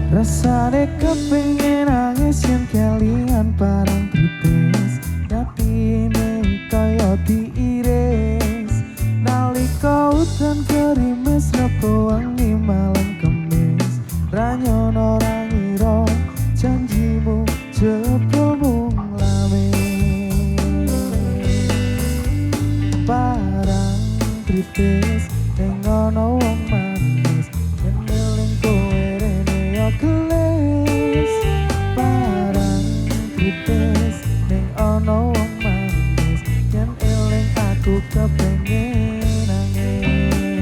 Rasane kepengin nangis yen kelingan parang kritis, yatine kaya diiris. Nalika udan gerimis repo wangi malam kemis, ranyono ora ngira janjimu jebul mung lamis. Parang kritis ning ono wong manis, yen eling kowe rene yo gelis. Parang kritis ning ono wong manis, yen eling aku kepengin nangis.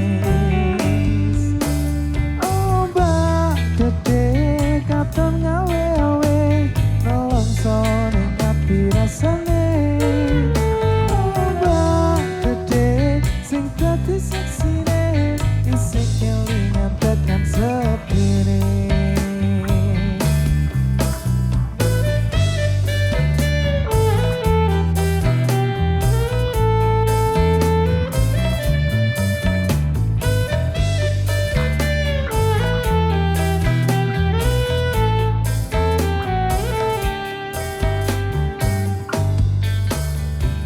Ombak gede katon ngawe-awe, nelongso ning ati rasane. Ombak gede sing dadi saksine, isih kelingan tekan sepene.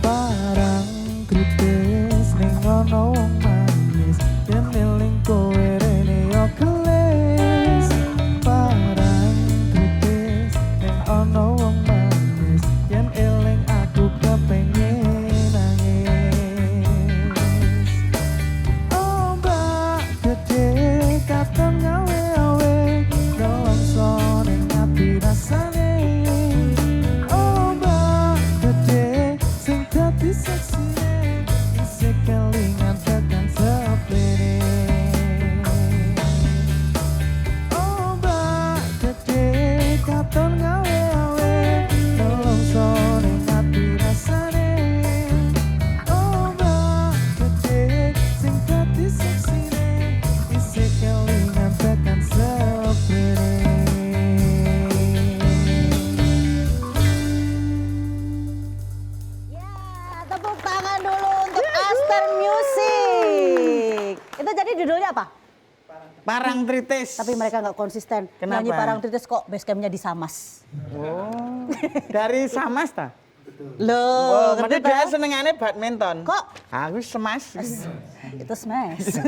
Parang kritis ning ono wong manis, yen eling kowe rene yo gelis. Parang kritis ning ono wong manis, yen eling aku kepengin nangis. Ombak gede katon ngawe-awe, nelongso ning ati rasane. Ombak gede sing dadi saksine, isih kelingan tekan sepene. Ombak gede katon ngawe-awe, nelongso ning ati rasane. Ombak gede sing dadi saksine, isih kelingan tekan sepene. Ya, tepuk tangan dulu untuk Aster Music. Itu jadi judulnya apa? Parang Tritis. Tapi mereka nggak konsisten. Kenapa? Nyanyi Parang Tritis kok basecampnya di Samas. Oh, dari Samas ta? Loh, Berarti ngerti dia tak? senengannya badminton. Kok? Aku semas. Itu smash.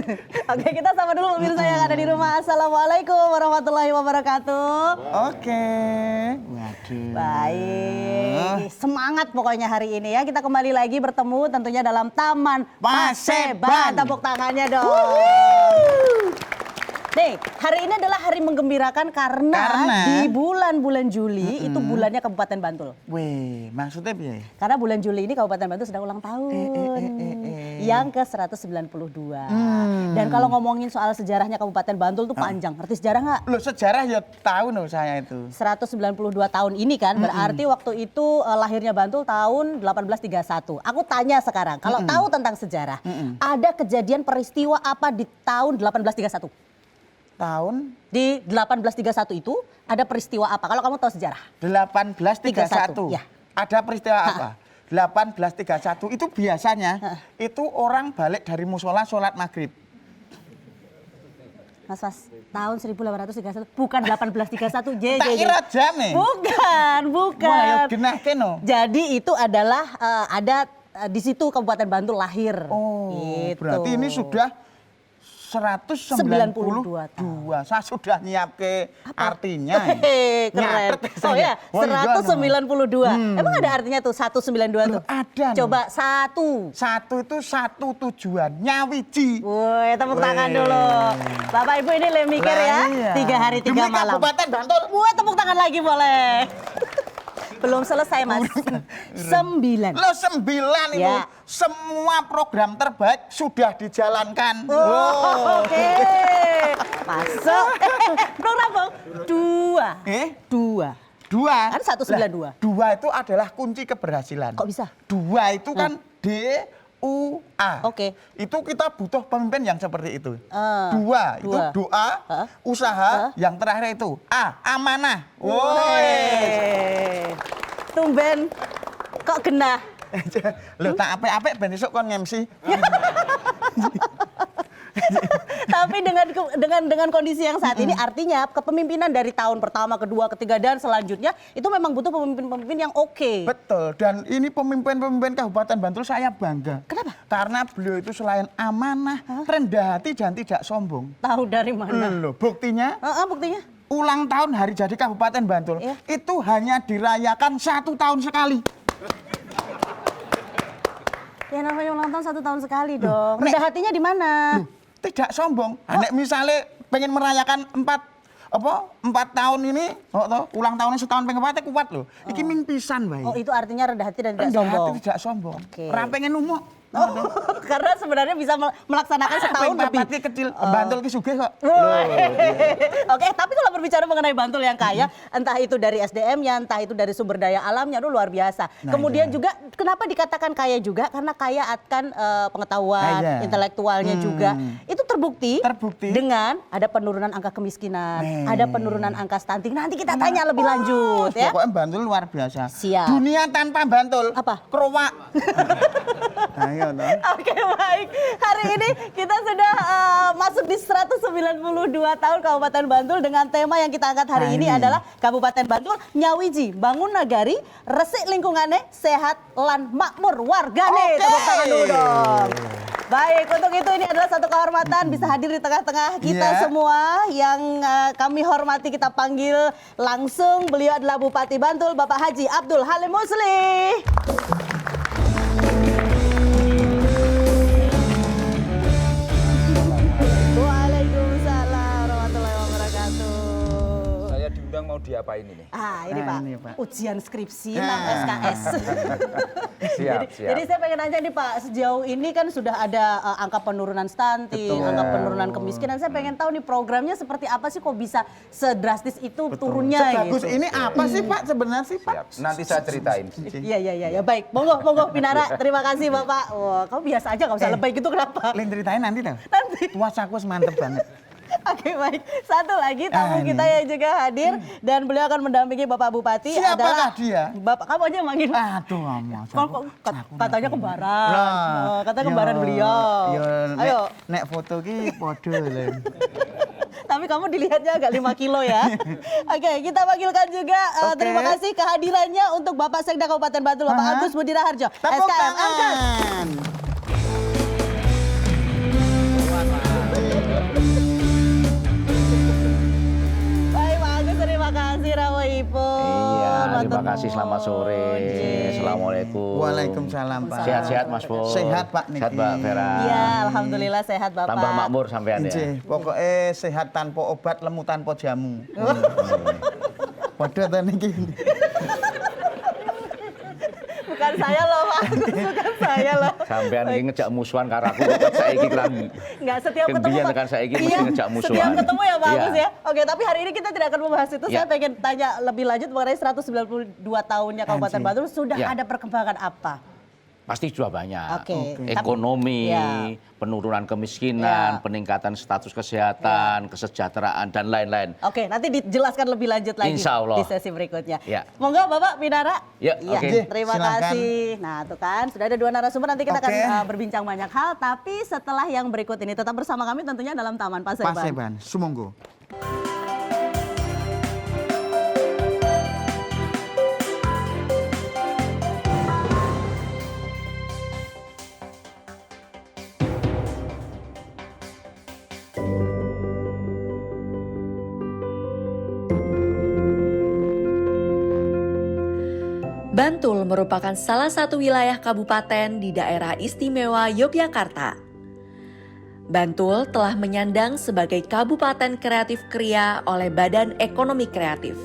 Oke, kita sama dulu pemirsa yang ada di rumah. Assalamualaikum warahmatullahi wabarakatuh. Oke. Waduh. Baik, semangat pokoknya hari ini ya. Kita kembali lagi bertemu tentunya dalam Taman Paseban. Paseban. Tepuk tangannya dong. Nih, hari ini adalah hari menggembirakan karena di bulan-bulan Juli itu bulannya Kabupaten Bantul. Wih, maksudnya piye? Karena bulan Juli ini Kabupaten Bantul sedang ulang tahun yang ke-192. Dan kalau ngomongin soal sejarahnya Kabupaten Bantul tuh panjang. Ngerti sejarah nggak? Loh, sejarah ya tahu no saya itu. 192 tahun ini kan berarti waktu itu lahirnya Bantul tahun 1831. Aku tanya sekarang, kalau tahu tentang sejarah, ada kejadian peristiwa apa di tahun 1831? Tahun Di 1831 itu ada peristiwa apa? Kalau kamu tahu sejarah. 1831. Ya. Ada peristiwa apa? 1831 itu biasanya itu orang balik dari musola sholat maghrib. Mas, tahun 1831 bukan 1831. Tak kira jam nih. Bukan. Wah, ya genah keno. Jadi itu adalah ada di situ Kabupaten Bantul lahir. Oh, Gitu. berarti ini sudah 192. Saya sudah nyiap ke artinya. Hehe, keren. Nyatet Oh ya, saya. 192. Emang ada artinya tuh 192 tuh? Loh, ada. Coba satu. Satu itu satu tujuan, nyawiji. Woi, tepuk tangan Wih. dulu. Bapak Ibu ini mikir ya, Lah, iya. 3 hari 3 Demi malam. Kabupaten Bantul. Woi, tepuk tangan lagi boleh. Belum selesai Mas. 9. Lo 9 itu Ya. semua program terbaik sudah dijalankan. Oh, oke. Masuk. Program Bang. 2. 2. Kan 192. Lah, 2 itu adalah kunci keberhasilan. Kok bisa? 2 itu kan DUA. Oke. Itu kita butuh pemimpin yang seperti itu. Dua. Itu doa, usaha, yang terakhir itu amanah. Woi. Tumben kok genah. Loh, tak apik-apik ben esuk kon MC. Tapi dengan kondisi yang saat ini artinya kepemimpinan dari tahun pertama, kedua, ketiga dan selanjutnya itu memang butuh pemimpin-pemimpin yang oke. Betul, dan ini pemimpin-pemimpin Kabupaten Bantul saya bangga. Kenapa? Karena beliau itu selain amanah, rendah hati dan tidak sombong. Tahu dari mana? Loh, buktinya Buktinya? ulang tahun hari jadi Kabupaten Bantul Iya. itu hanya dirayakan 1 tahun sekali. Ya namanya ulang tahun 1 tahun sekali dong. Rendah hatinya di mana? Tidak sombong. Nek misalnya pengen merayakan 4 tahun ini, ulang tahunnya setahun pengen kuat loh. Iki mimpisan bae. Oh itu artinya rendah hati dan tidak Rendah sombong. hati tidak sombong. Oke. Ora pengen umuk. Karena sebenarnya bisa melaksanakan setahun lebih. Papatnya kecil, Bantul ki sugih kok. Oke, tapi kalau berbicara mengenai Bantul yang kaya, entah itu dari SDM-nya, entah itu dari sumber daya alamnya, itu luar biasa. Nah, Kemudian iya. juga kenapa dikatakan kaya juga? Karena kaya akan pengetahuan, Iya. intelektualnya juga. Itu terbukti dengan ada penurunan angka kemiskinan, ada penurunan angka stunting. Nanti kita tanya lebih lanjut ya. Pokoknya Bantul luar biasa. Siap. Dunia tanpa Bantul. Apa? Krowak. Ayo toh. Oke baik, hari ini kita sudah masuk di 192 tahun Kabupaten Bantul dengan tema yang kita angkat hari ini adalah Kabupaten Bantul Nyawiji Bangun Nagari Resik Lingkungannya Sehat Lan Makmur Wargane. Tepuk tangan dulu dong. Baik, untuk itu ini adalah satu kehormatan bisa hadir di tengah-tengah kita semua yang kami hormati, kita panggil langsung. Beliau adalah Bupati Bantul Bapak Haji Abdul Halim Muslih. Waalaikumsalam warahmatullahi wabarakatuh. Saya diundang mau diapain ini? Ini Pak, ini, Pak. ujian skripsi tentang SKS. Siap. Jadi saya pengen nanya nih Pak, sejauh ini kan sudah ada angka penurunan stunting, angka penurunan kemiskinan. Saya pengen tahu nih programnya seperti apa sih kok bisa sedrastis itu turunnya Sebagus gitu. ini apa sih Pak sebenarnya sih Pak? Siap. Nanti saya ceritain. Iya, baik. Monggo Pinara, terima kasih Bapak. Wah, kamu biasa aja nggak usah lebay gitu kenapa? Lain ceritain nanti tuh. Nanti. Puasaku mantep banget. Oke baik, satu lagi tamu kita yang juga hadir dan beliau akan mendampingi Bapak Bupati. Siapakah adalah dia? Bapak, kamu aja yang manggil. Aduh, Katanya kembaran. Katanya kembaran beliau. Ayo. Nek foto ki podo lho. Tapi kamu dilihatnya agak 5 kilo ya. Oke, kita panggilkan juga terima kasih kehadirannya untuk Bapak Sekda Kabupaten Bantul, Bapak Agus Budi Raharjo. Tepuk SKM angkat. tangan. Baik Pak Agus, terima kasih Rawuhipun. Iya, terima Matur kasih. Selamat sore. nuwun. Assalamualaikum. Waalaikumsalam Pak. Sehat-sehat Mas Bo. Sehat, Pak, Sehat niki. Mbak Vera. Iya, alhamdulillah sehat Bapak. Tambah makmur sampean ya. Injih, pokoknya sehat tanpa obat, lemu tanpa jamu. Podo ta niki. Bukan saya loh Pak Agus, bukan saya loh. Sampean iki ngejak musuhan karo aku kok saiki kan. Enggak setiap ketemu Kembiyen Pak. tekan saiki mesti Iya, ngejak musuhan. setiap ketemu ya Pak Iya. Agus ya. Oke, tapi hari ini kita tidak akan membahas itu. Iya. Saya pengen tanya lebih lanjut mengenai 192 tahunnya Kabupaten Anjing. Bantul sudah Iya. ada perkembangan apa? Pasti sudah banyak. Oke. Ekonomi, Iya. penurunan kemiskinan, Iya. peningkatan status kesehatan, kesejahteraan dan lain-lain. Oke, nanti dijelaskan lebih lanjut lagi Insya Allah. di sesi berikutnya. Ya. Monggo Bapak Pinara. Ya, Iya, oke. terima Silakan. kasih. Nah, tuh kan sudah ada 2 narasumber, nanti kita Oke. akan berbincang banyak hal, tapi setelah yang berikut ini tetap bersama kami tentunya dalam Taman Paseban. Paseban, sumonggo. Bantul merupakan salah satu wilayah kabupaten di daerah istimewa Yogyakarta. Bantul telah menyandang sebagai Kabupaten Kreatif Kria oleh Badan Ekonomi Kreatif.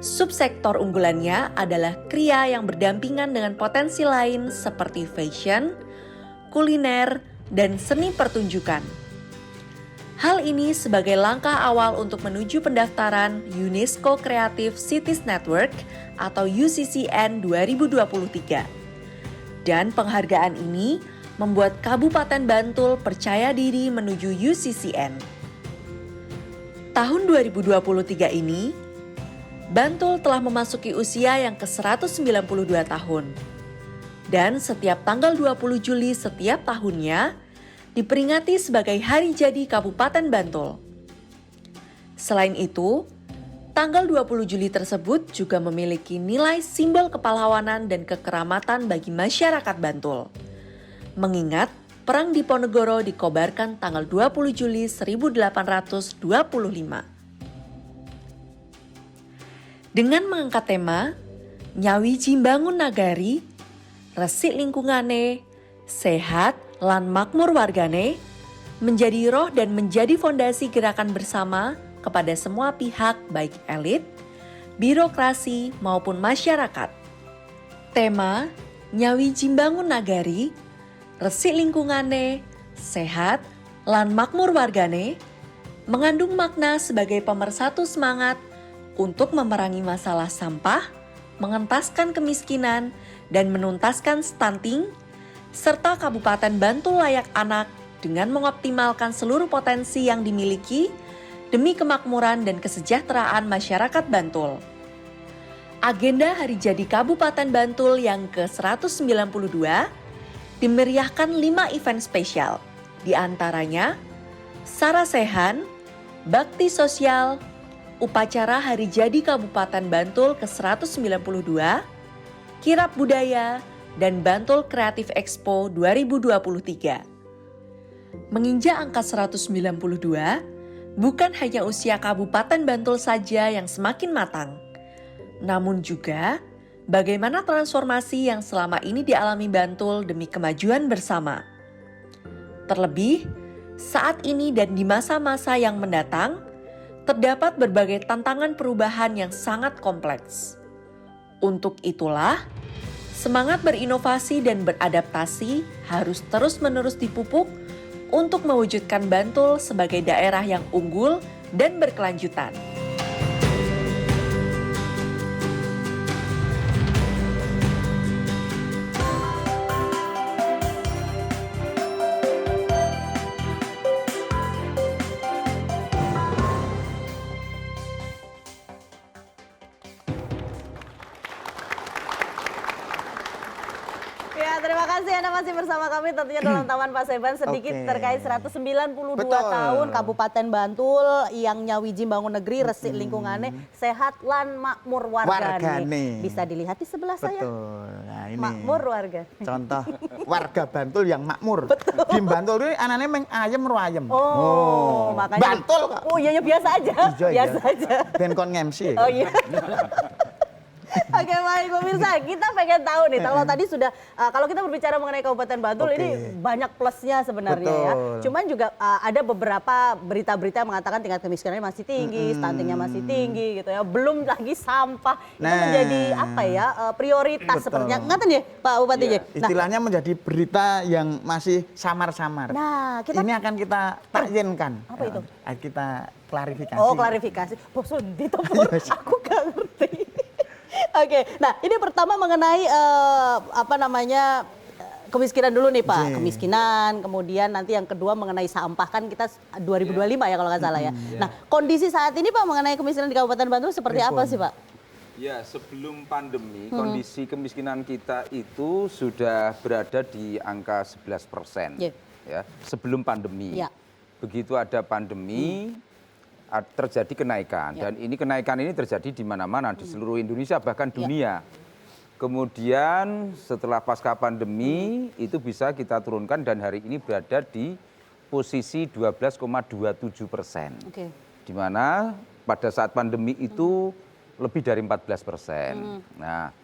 Subsektor unggulannya adalah kria yang berdampingan dengan potensi lain seperti fashion, kuliner, dan seni pertunjukan. Hal ini sebagai langkah awal untuk menuju pendaftaran UNESCO Creative Cities Network atau UCCN 2023. Dan penghargaan ini membuat Kabupaten Bantul percaya diri menuju UCCN. Tahun 2023 ini, Bantul telah memasuki usia yang ke-192 tahun. Dan setiap tanggal 20 Juli setiap tahunnya, diperingati sebagai Hari Jadi Kabupaten Bantul. Selain itu, tanggal 20 Juli tersebut juga memiliki nilai simbol kepahlawanan dan kekeramatan bagi masyarakat Bantul. Mengingat Perang Diponegoro dikobarkan tanggal 20 Juli 1825. Dengan mengangkat tema Nyawiji Bangun Nagari, resik lingkungane, sehat lan makmur wargane, menjadi roh dan menjadi fondasi gerakan bersama kepada semua pihak baik elit, birokrasi maupun masyarakat. Tema Nyawiji Bangun Nagari, resik lingkungane, sehat, lan makmur wargane, mengandung makna sebagai pemersatu semangat untuk memerangi masalah sampah, mengentaskan kemiskinan, dan menuntaskan stunting, serta Kabupaten Bantul layak anak dengan mengoptimalkan seluruh potensi yang dimiliki demi kemakmuran dan kesejahteraan masyarakat Bantul. Agenda Hari Jadi Kabupaten Bantul yang ke-192 dimeriahkan 5 event spesial, di antaranya Sarasehan, Bakti Sosial, Upacara Hari Jadi Kabupaten Bantul ke-192, Kirab Budaya, dan Bantul Creative Expo 2023. Menginjak angka 192, bukan hanya usia Kabupaten Bantul saja yang semakin matang, namun juga bagaimana transformasi yang selama ini dialami Bantul demi kemajuan bersama. Terlebih, saat ini dan di masa-masa yang mendatang, terdapat berbagai tantangan perubahan yang sangat kompleks. Untuk itulah, semangat berinovasi dan beradaptasi harus terus-menerus dipupuk untuk mewujudkan Bantul sebagai daerah yang unggul dan berkelanjutan. Ya, terima kasih Anda masih bersama kami tentunya dalam Taman Paseban sedikit Oke. terkait 192 Betul. tahun Kabupaten Bantul yang nyawiji bangun negeri, resik lingkungannya, sehat lan makmur wargane. Wargane. Bisa dilihat di sebelah saya. Betul. Nah, ini Makmur warga. contoh warga Bantul yang makmur. Di Bantul ini anaknya meng ayem ro ayem. Oh, makanya. Bantul kok. Oh iya, ya, biasa aja. Iya, Biasa iya. aja. Ben kon ngemsi. Oh iya. Oke baik pemirsa, kita pengen tahu nih kalau tadi sudah kalau kita berbicara mengenai Kabupaten Bantul Oke. ini banyak plusnya sebenarnya ya. Betul. Cuman juga ada beberapa berita-berita yang mengatakan tingkat kemiskinannya masih tinggi, stuntingnya masih tinggi gitu ya. Belum lagi sampah itu Nah. menjadi apa ya prioritas Betul. sepertinya. Ngaten ya Pak Bupati ya. Nah, Istilahnya menjadi berita yang masih samar-samar. Nah, kita- Ini akan kita takyinkan. Apa itu? Kita klarifikasi. oh klarifikasi. Bosun ditempur, Iya. aku gak ngerti. Oke, nah ini pertama mengenai apa namanya kemiskinan dulu nih Pak. Oke. Kemiskinan, kemudian nanti yang kedua mengenai sampah kan kita 2025 ya kalau nggak salah ya. Nah kondisi saat ini Pak mengenai kemiskinan di Kabupaten Bantul seperti apa sih Pak? Ya, sebelum pandemi, kondisi kemiskinan kita itu sudah berada di angka 11%. Yeah. Ya, sebelum pandemi. Ya. Begitu ada pandemi, terjadi kenaikan. Ya. Dan ini kenaikan ini terjadi di mana-mana, di seluruh Indonesia, bahkan dunia. Kemudian setelah pasca pandemi, itu bisa kita turunkan dan hari ini berada di posisi 12,27%. Oke. Di mana pada saat pandemi itu lebih dari 14%. Nah,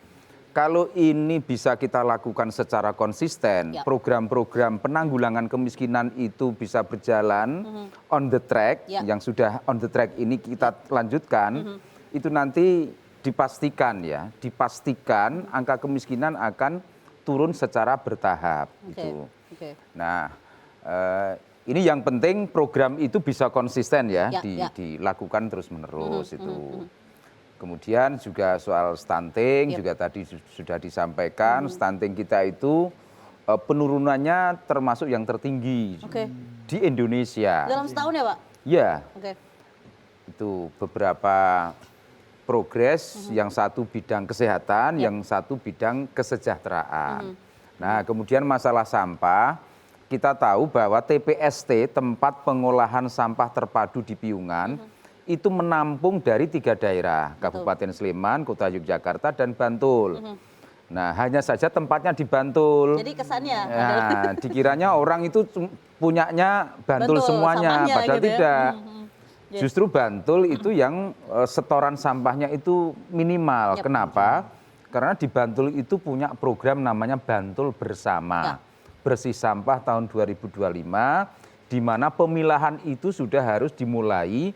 kalau ini bisa kita lakukan secara konsisten, Ya. program-program penanggulangan kemiskinan itu bisa berjalan on the track, Ya. yang sudah on the track ini kita lanjutkan, itu nanti dipastikan angka kemiskinan akan turun secara bertahap. Oke. Gitu. Oke. Nah, ini yang penting program itu bisa konsisten ya, Ya. dilakukan terus-menerus itu. Kemudian juga soal stunting Yep. juga tadi sudah disampaikan, stunting kita itu penurunannya termasuk yang tertinggi Oke. di Indonesia. Dalam setahun ya Pak? Ya, Oke. itu beberapa progres, yang satu bidang kesehatan, yang satu bidang kesejahteraan. Nah, kemudian masalah sampah, kita tahu bahwa TPST, tempat pengolahan sampah terpadu di Piungan, itu menampung dari 3 daerah, Kabupaten Sleman, Kota Yogyakarta, dan Bantul. Nah, hanya saja tempatnya di Bantul. Jadi kesannya Ya, dikiranya orang itu punyanya Bantul semuanya, sampahnya padahal gitu ya. tidak. Yes. Justru Bantul itu yang setoran sampahnya itu minimal. Yap. Kenapa? Karena di Bantul itu punya program namanya Bantul Bersama. Ya. Bersih Sampah tahun 2025, di mana pemilahan itu sudah harus dimulai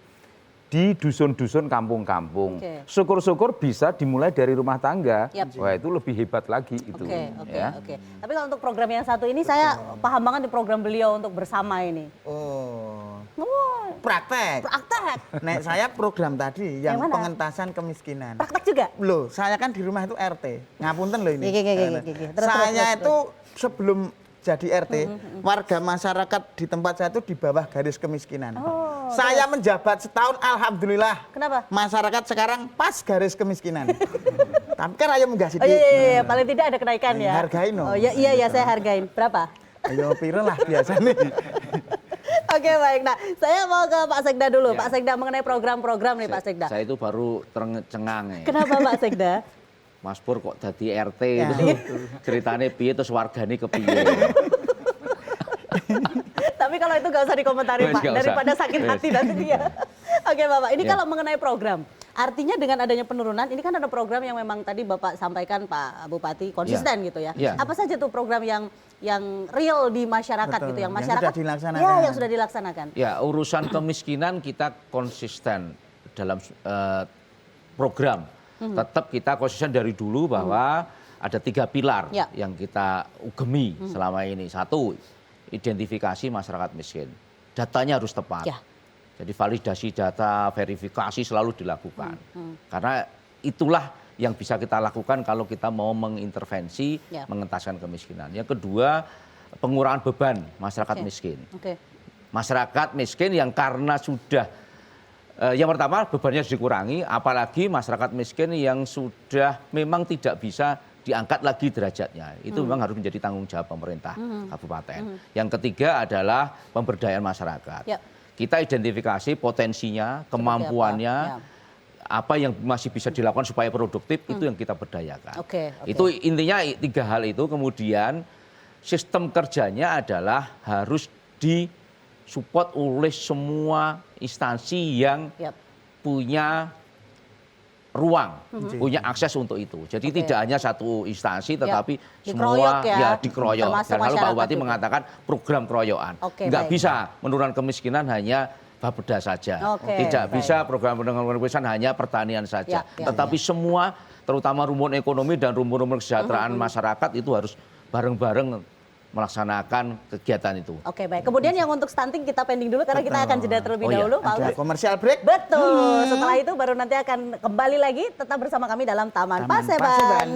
di dusun-dusun kampung-kampung. Oke. Syukur-syukur bisa dimulai dari rumah tangga. Yap. Wah, itu lebih hebat lagi itu. Oke. Tapi kalau untuk program yang satu ini saya paham banget di program beliau untuk bersama ini. Oh, Wah, praktek. praktek. Nek saya program tadi yang Yang mana? pengentasan kemiskinan. Praktek juga? Loh, saya kan di rumah itu RT. Ngapunten loh ini. Oke. Terus, Saya terus. itu sebelum jadi RT, warga masyarakat di tempat saya itu di bawah garis kemiskinan. Saya menjabat setahun, alhamdulillah. Kenapa? Masyarakat sekarang pas garis kemiskinan. Tapi kan ayo munggah Oh sithik. iya, paling tidak ada kenaikan ya. Hargain, no. Oh iya, saya hargain. Berapa? Ayo piro lah biasa nih. Oke baik, nah saya mau ke Pak Sekda dulu. Pak Sekda mengenai program-program nih Pak Sekda. Saya itu baru tercengang ya. Kenapa Pak Sekda? Mas Pur kok jadi RT Ya. itu ceritanya piye terus wargane kepiye. Tapi kalau itu nggak usah dikomentari Wes, Pak, nggak usah. daripada sakit Wes. hati nanti dia. Oke Bapak, ini Ya. kalau mengenai program, artinya dengan adanya penurunan, ini kan ada program yang memang tadi Bapak sampaikan Pak Bupati konsisten gitu ya. Ya. Apa saja tuh program yang real di masyarakat Betul, gitu, yang yang masyarakat sudah dilaksanakan. Ya, yang sudah dilaksanakan. Ya, urusan kemiskinan kita konsisten dalam program. Tetap kita konsisten dari dulu bahwa ada 3 pilar Ya. yang kita ugemi selama ini. 1, identifikasi masyarakat miskin. Datanya harus tepat. Ya. Jadi validasi data, verifikasi selalu dilakukan. Karena itulah yang bisa kita lakukan kalau kita mau mengintervensi, Ya. mengentaskan kemiskinan. Yang kedua, pengurangan beban masyarakat Oke. miskin. Oke. Masyarakat miskin yang karena sudah yang pertama bebannya harus dikurangi, apalagi masyarakat miskin yang sudah memang tidak bisa diangkat lagi derajatnya. Itu memang harus menjadi tanggung jawab pemerintah kabupaten. Yang ketiga adalah pemberdayaan masyarakat. Ya. Kita identifikasi potensinya, kemampuannya, apa yang masih bisa dilakukan supaya produktif, itu yang kita berdayakan. Oke. Itu intinya 3 hal itu. Kemudian sistem kerjanya adalah harus disupport oleh semua instansi yang Yap. punya ruang, punya akses untuk itu. Jadi Oke. tidak hanya satu instansi, tetapi Dikeroyok semua ya, dikeroyok. termasuk Dan lalu Pak masyarakat Bupati itu. mengatakan program keroyokan. Oke, Nggak baik. bisa menurunkan kemiskinan hanya Bapeda saja. Oke, Tidak baik. bisa program penanggulangan kemiskinan hanya pertanian saja. Ya, Tetapi semua, terutama rumpun ekonomi dan rumpun-rumpun kesejahteraan masyarakat itu harus bareng-bareng melaksanakan kegiatan itu. Oke baik. Kemudian yang untuk stunting kita pending dulu karena kita akan jeda terlebih Oh iya, dahulu. Pak Ada Agus. komersial break. Betul. Setelah itu baru nanti akan kembali lagi tetap bersama kami dalam Taman, Taman Paseban. Paseban.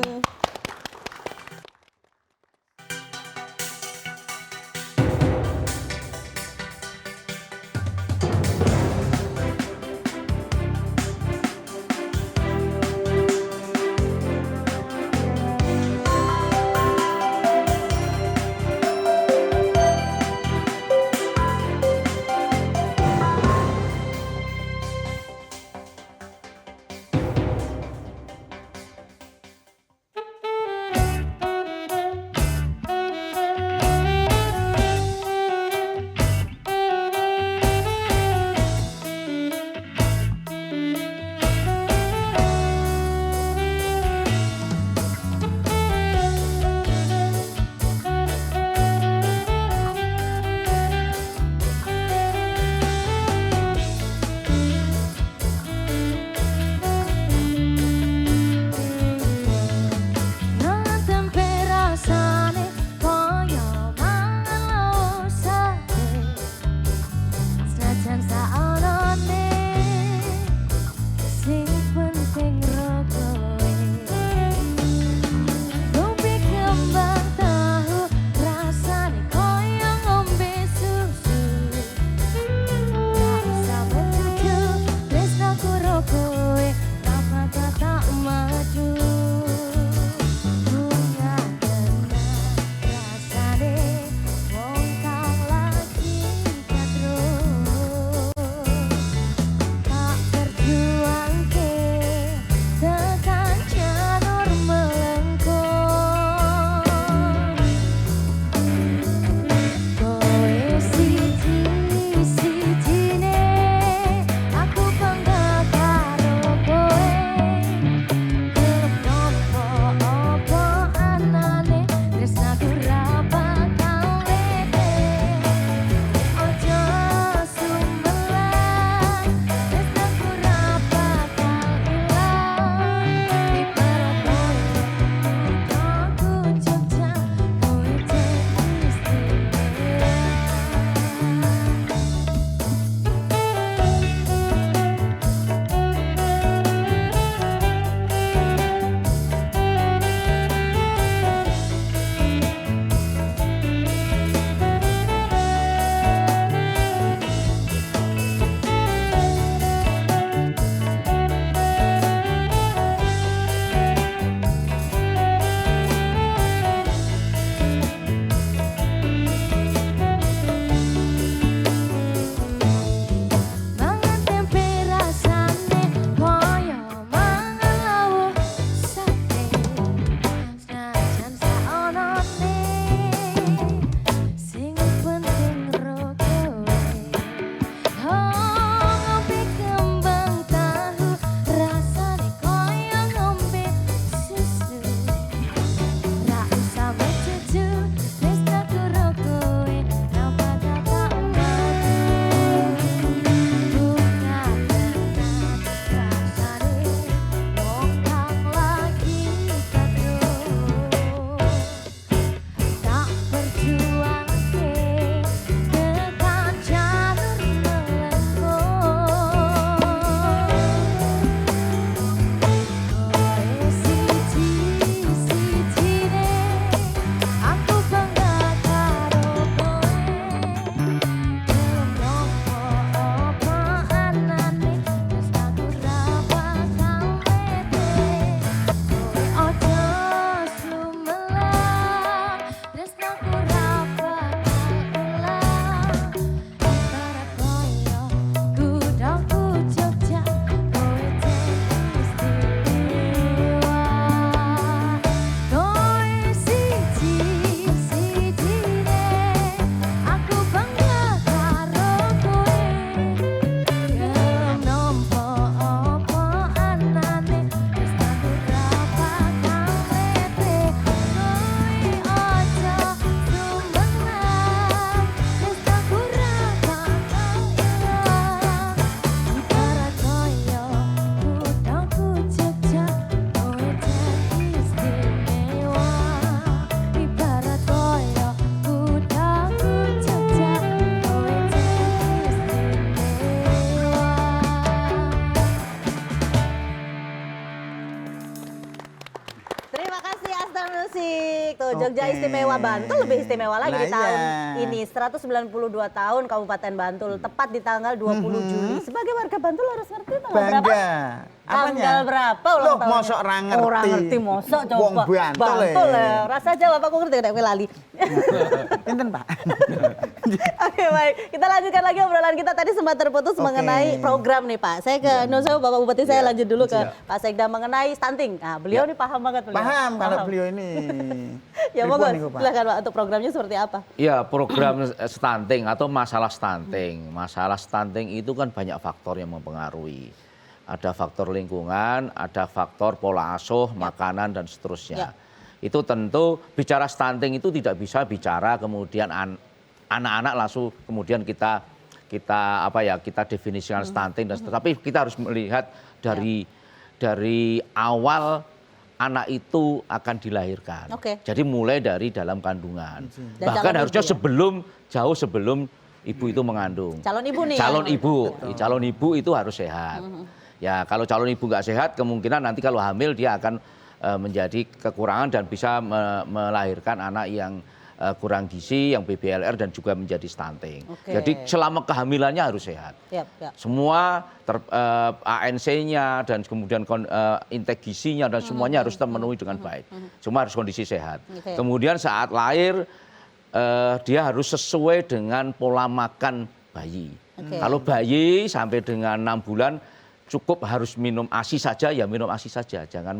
Terima kasih Astra Musik. Tuh Jogja Oke. istimewa, Bantul lebih istimewa lagi Lah di tahun iya. ini. 192 tahun Kabupaten Bantul, tepat di tanggal 20 Juli. Sebagai warga Bantul harus ngerti tanggal berapa? Bangga. Tanggal berapa ulang Loh, tahunnya? mosok ra ngerti. Ora ngerti mosok coba. Wong Bantul, Bantul ya. ya. Rasa aja Bapak kok ngerti nek kowe lali. Pinten, Pak? Oke baik, kita lanjutkan lagi obrolan kita tadi sempat terputus Oke. mengenai program nih Pak. Saya ke Nusa Bapak Bupati, saya lanjut dulu ke Pak Sekda mengenai stunting. Nah beliau nih paham banget beliau. Paham kalau beliau ini. Ya monggo, Pripun niku, Pak? silakan Pak untuk programnya seperti apa? Ya, program stunting atau masalah stunting. Masalah stunting itu kan banyak faktor yang mempengaruhi. Ada faktor lingkungan, ada faktor pola asuh, makanan dan seterusnya. Itu tentu bicara stunting itu tidak bisa bicara kemudian anak-anak langsung kemudian kita definisikan stunting dan seterusnya. Tapi kita harus melihat dari awal anak itu akan dilahirkan. Oke. Jadi mulai dari dalam kandungan. Dan Bahkan calon harusnya ibu ya? jauh sebelum ibu itu mengandung. Calon ibu nih. Calon ibu itu harus sehat. Ya kalau calon ibu nggak sehat kemungkinan nanti kalau hamil dia akan menjadi kekurangan dan bisa melahirkan anak yang kurang gizi, yang BBLR dan juga menjadi stunting. Oke. Jadi selama kehamilannya harus sehat. Yap. Semua ANC-nya dan kemudian intake gizinya dan semuanya harus terpenuhi dengan baik. Semua harus kondisi sehat. Oke. Kemudian saat lahir dia harus sesuai dengan pola makan bayi. Oke. Kalau bayi sampai dengan 6 bulan cukup harus minum ASI saja, ya minum ASI saja. Jangan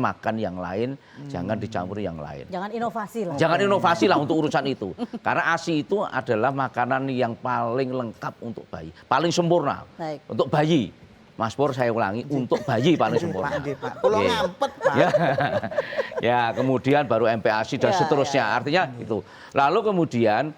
makan yang lain, jangan dicampuri yang lain. Jangan inovasi lah. Jangan inovasi lah untuk urusan itu. Karena ASI itu adalah makanan yang paling lengkap untuk bayi. Paling sempurna. Baik. Untuk bayi. Mas Pur saya ulangi, untuk bayi paling sempurna. Pak, nggih, Pak. Kula Oke. ngampet, Pak. Ya. Ya, kemudian baru MPASI dan Ya, seterusnya. Artinya itu. Lalu kemudian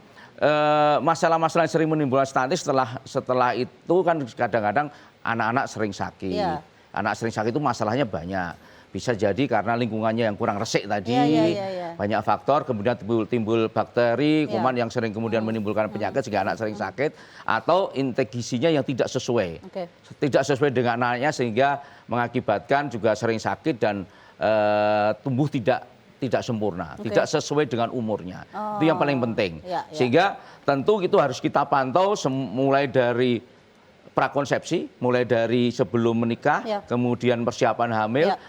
masalah-masalah yang sering menimbulkan stunting setelah itu kan kadang-kadang anak-anak sering sakit. Iya. Anak sering sakit itu masalahnya banyak. Bisa jadi karena lingkungannya yang kurang resik tadi, Iya. banyak faktor, kemudian timbul bakteri, Iya. kuman yang sering kemudian menimbulkan penyakit sehingga anak sering sakit, atau intake gizinya yang tidak sesuai. Oke. Tidak sesuai dengan anaknya sehingga mengakibatkan juga sering sakit dan tumbuh tidak sempurna, Oke. tidak sesuai dengan umurnya. Itu yang paling penting. Iya. Sehingga tentu itu harus kita pantau mulai dari prakonsepsi, mulai dari sebelum menikah, Ya. kemudian persiapan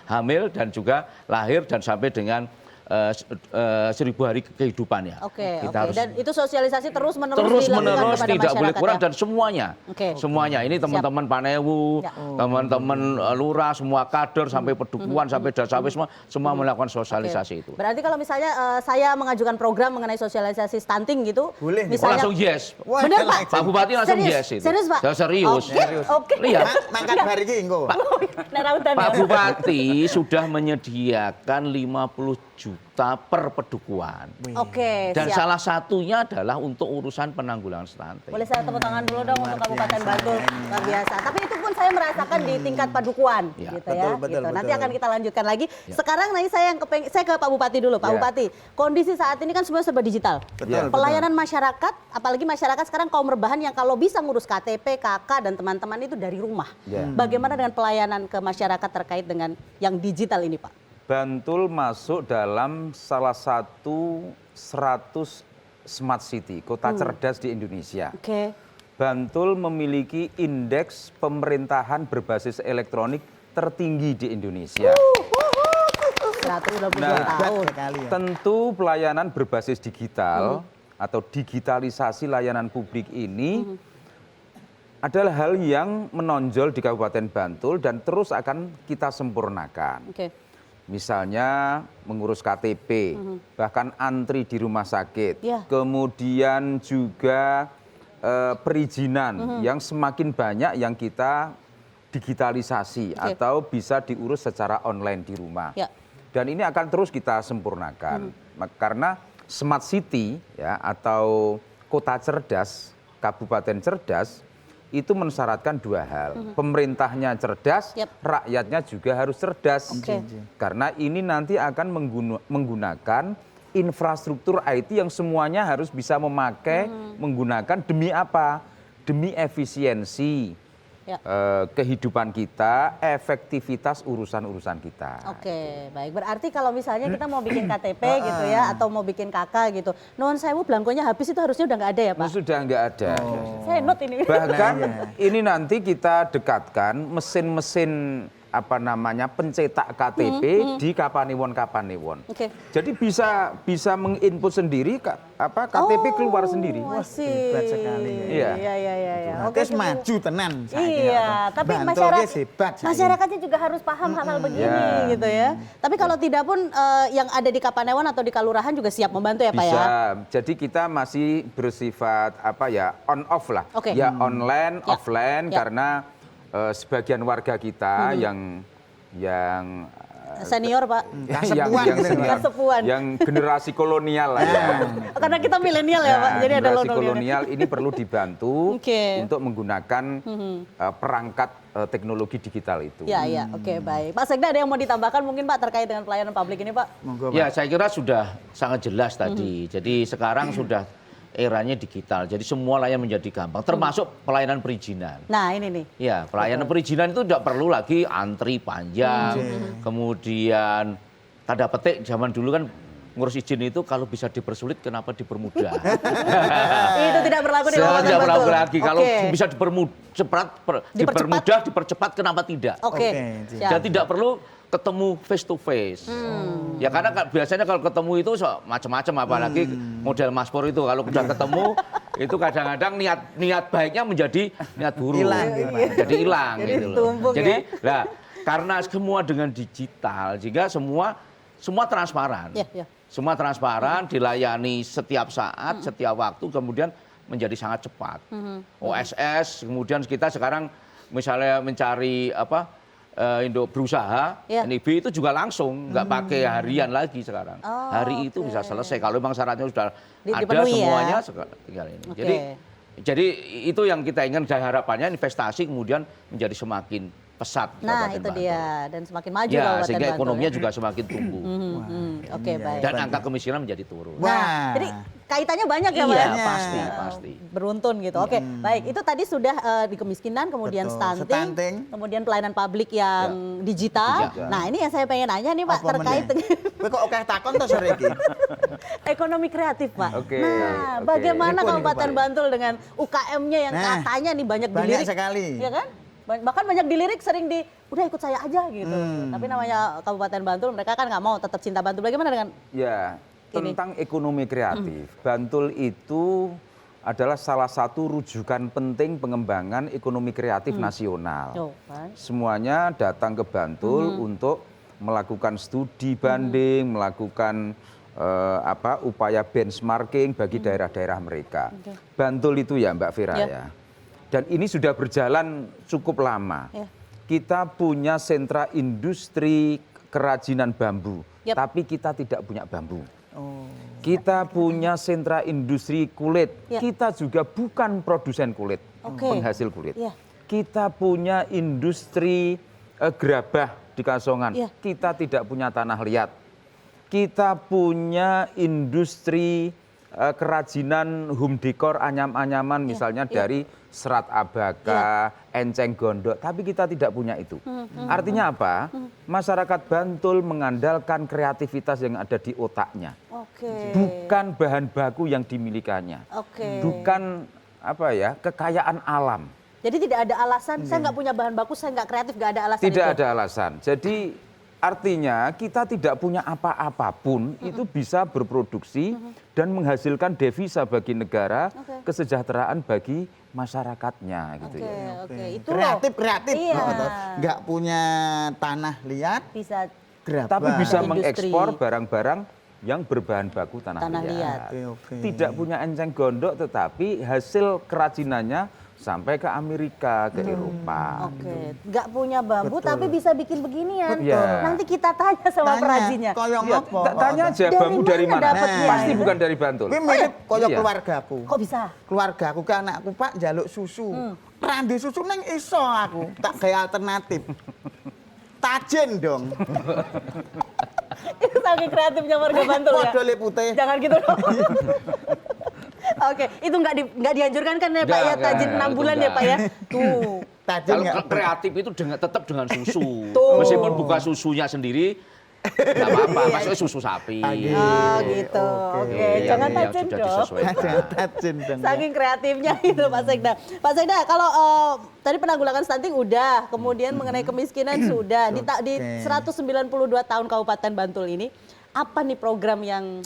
hamil dan juga lahir dan sampai dengan 1000 hari kehidupannya. Oke. Kita harus Dan itu sosialisasi terus menerus terus dilakukan menerus kepada tidak boleh masyarakat kurang ya? dan semuanya. Oke. Semuanya ini teman-teman Panewu, Ya. teman-teman lurah, semua kader sampai pedukuhan sampai dasawis semua melakukan sosialisasi itu. Berarti kalau misalnya saya mengajukan program mengenai sosialisasi stunting gitu, Boleh. Oh, misalnya langsung yes. Wah, Bener, Pak? langsung. Pak Bupati langsung Serius? yes itu. Serius, Pak? Ya, serius. Oke. Lihat. Mangkat bar iki engko. Nah, rautan Pak ya. Bupati sudah menyediakan 50 juta per pedukuhan. Oke, Dan siap. salah satunya adalah untuk urusan penanggulangan stunting. Boleh saya tepuk tangan dulu dong untuk Kabupaten Bantul. Luar biasa. Tapi itu pun saya merasakan di tingkat padukuan Ya. gitu ya. Betul, Gitu. Nanti betul. akan kita lanjutkan lagi. Sekarang nanti saya ke Pak Bupati dulu. Pak Ya. Bupati, kondisi saat ini kan semua serba digital. Betul, Pelayanan masyarakat, apalagi masyarakat sekarang kaum rebahan yang kalau bisa ngurus KTP, KK dan teman-teman itu dari rumah. Ya. Bagaimana dengan pelayanan ke masyarakat terkait dengan yang digital ini, Pak? Bantul masuk dalam salah satu 100 smart city, kota cerdas di Indonesia. Oke. Bantul memiliki indeks pemerintahan berbasis elektronik tertinggi di Indonesia. 122 Nah, tahun. sekali ya. Tentu pelayanan berbasis digital atau digitalisasi layanan publik ini adalah hal yang menonjol di Kabupaten Bantul dan terus akan kita sempurnakan. Oke. Misalnya mengurus KTP, bahkan antri di rumah sakit, Ya. kemudian juga perizinan yang semakin banyak yang kita digitalisasi Oke. atau bisa diurus secara online di rumah. Ya. Dan ini akan terus kita sempurnakan. Karena smart city ya atau kota cerdas, kabupaten cerdas itu mensyaratkan dua hal. Pemerintahnya cerdas, Yap. rakyatnya juga harus cerdas. Oke. Karena ini nanti akan menggunakan infrastruktur IT yang semuanya harus bisa memakai, menggunakan demi apa? Demi efisiensi, Ya. kehidupan kita, efektivitas urusan-urusan kita. Oke, baik. Berarti kalau misalnya kita mau bikin KTP gitu ya, atau mau bikin KK gitu, nuwun sewu belangkonya habis itu harusnya udah nggak ada ya Pak? Sudah nggak ada. Saya note ini. Bahkan ini nanti kita dekatkan mesin-mesin pencetak KTP di Kapanewon. Oke. Jadi bisa menginput sendiri KTP keluar sendiri. Wah, hebat sekali. Iya. Iya. Terus maju tenan. Iya, tapi masyarakatnya juga harus paham hal-hal begini gitu ya. Tapi kalau tidak pun yang ada di Kapanewon atau di Kelurahan juga siap membantu ya Pak ya? Bisa. Jadi kita masih bersifat on off lah. Oke. Ya online, Ya. offline Ya. karena sebagian warga kita yang Senior Pak. Kasepuan. yang generasi kolonial lah ya. Karena kita milenial ya Pak, jadi ada generasi lonologinya. kolonial ini perlu dibantu Oke. untuk menggunakan perangkat teknologi digital itu. Iya, oke baik. Pak Sekda ada yang mau ditambahkan mungkin Pak terkait dengan pelayanan publik ini Pak? Monggo, Pak. Ya, saya kira sudah sangat jelas tadi. Jadi sekarang sudah eranya digital. Jadi semua layanan menjadi gampang, termasuk pelayanan perizinan. Nah, ini nih. Ya, pelayanan perizinan itu tidak perlu lagi antri panjang. Kemudian tanda petik zaman dulu kan ngurus izin itu kalau bisa dipersulit kenapa dipermudah. Itu tidak berlaku di Kabupaten Tidak berlaku Bantul. lagi. Kalau Oke. bisa dipermudah, dipercepat kenapa tidak? Oke. Siap. Dan tidak perlu ketemu face to face. Ya karena biasanya kalau ketemu itu macam-macam, apalagi model Mas Pur itu kalau sudah ketemu itu kadang-kadang niat baiknya menjadi niat buruk. Jadi hilang Jadi gitu loh. ditumpuk Jadi ya. karena semua dengan digital, jika semua transparan. Ya. Semua transparan, dilayani setiap saat, setiap waktu, kemudian menjadi sangat cepat. OSS, kemudian kita sekarang misalnya mencari berusaha, Ya. NIB itu juga langsung, nggak pakai harian lagi sekarang. Hari itu bisa selesai. Kalau memang syaratnya sudah ada Dipenuhi ya. semuanya, tinggal ini. Oke. Jadi itu yang kita ingin, dan harapannya investasi kemudian menjadi semakin pesat. di Nah, Kabupaten itu Bantul. dia dan semakin maju Ya, Kabupaten sehingga Bantul, ekonominya ya. juga semakin tumbuh. Oke, baik. Dan angka kemiskinan menjadi turun. Wah. Jadi kaitannya banyak ya, Iya, Pak? ya? pasti. Beruntun gitu. Oke, baik. Itu tadi sudah di kemiskinan, kemudian Betul. stunting, Stunting. kemudian pelayanan publik yang digital. Digital. Nah, ini yang saya pengen nanya nih, Pak, Apa terkait meneh? dengan Kowe kok akeh takon to sore iki? ekonomi kreatif, Pak. Oke, Nah, oke. bagaimana Niku, Kabupaten Pak. Bantul dengan UKM-nya yang Nah, katanya nih banyak banyak dilirik. sekali. Ya kan? Bahkan banyak dilirik sering udah ikut saya aja gitu. Tapi namanya Kabupaten Bantul, mereka kan nggak mau, tetap cinta Bantul. Bagaimana dengan Ya, Ini. tentang ekonomi kreatif. Bantul itu adalah salah satu rujukan penting pengembangan ekonomi kreatif nasional. Tuh, kan? Semuanya datang ke Bantul untuk melakukan studi banding, melakukan upaya benchmarking bagi daerah-daerah mereka. Bantul itu ya Mbak Vera Ya. ya. Dan ini sudah berjalan cukup lama. Ya. Kita punya sentra industri kerajinan bambu, Yap. tapi kita tidak punya bambu. Kita punya sentra industri kulit, Ya. kita juga bukan produsen kulit, Oke. penghasil kulit. Ya. Kita punya industri gerabah di Kasongan, Ya. kita tidak punya tanah liat. Kita punya industri kerajinan home decor anyam-anyaman misalnya dari serat abaka, enceng gondok, tapi kita tidak punya itu. Artinya apa? Masyarakat Bantul mengandalkan kreativitas yang ada di otaknya. Oke. Bukan bahan baku yang dimilikannya. Oke. Bukan kekayaan alam. Jadi tidak ada alasan, saya nggak punya bahan baku, saya nggak kreatif, nggak ada alasan Tidak itu. ada alasan. Jadi artinya kita tidak punya apa-apapun itu bisa berproduksi dan menghasilkan devisa bagi negara, Oke. kesejahteraan bagi masyarakatnya gitu Oke, ya. oke. Itu Kreatif, loh. kreatif. Iya. Nggak punya tanah liat, Bisa gerabah. Tapi bisa Industri. mengekspor barang-barang yang berbahan baku tanah, Tanah liat. Oke. Tidak punya enceng gondok tetapi hasil kerajinannya sampai ke Amerika, ke Eropa. Oke, nggak punya bambu Betul. tapi bisa bikin beginian. Betul. Nanti kita tanya sama perajinnya. Koyong Ya, apa? tanya aja Dari bambu dari mana mana. dapatnya? Pasti Gitu. bukan dari Bantul. Kuwi mirip koyo Iya. keluargaku. Kok bisa? Keluargaku ke anakku Pak njaluk susu. Randi susu neng iso aku, tak kayak alternatif. Tajen dong. Itu saking kreatifnya warga Bantul ya. Modele putih. Jangan gitu dong. Oke, itu nggak dianjurkan kan ya Pak ya, Nggak, tajin 6 itu bulan ya nggak. Pak ya. Tuh, Tajin Kalau nggak? kreatif itu tetap dengan susu. Tuh. Meskipun buka susunya sendiri, nggak apa-apa. Maksudnya susu sapi. Oh gitu, oke. Oke, Jangan yang tajin sudah dong. disesuaikan. Tajin dong. Saking kreatifnya itu Pak Sekda. Pak Sekda, kalau tadi penanggulangan stunting udah, kemudian mengenai kemiskinan sudah. Di 192 tahun Kabupaten Bantul ini, apa nih program yang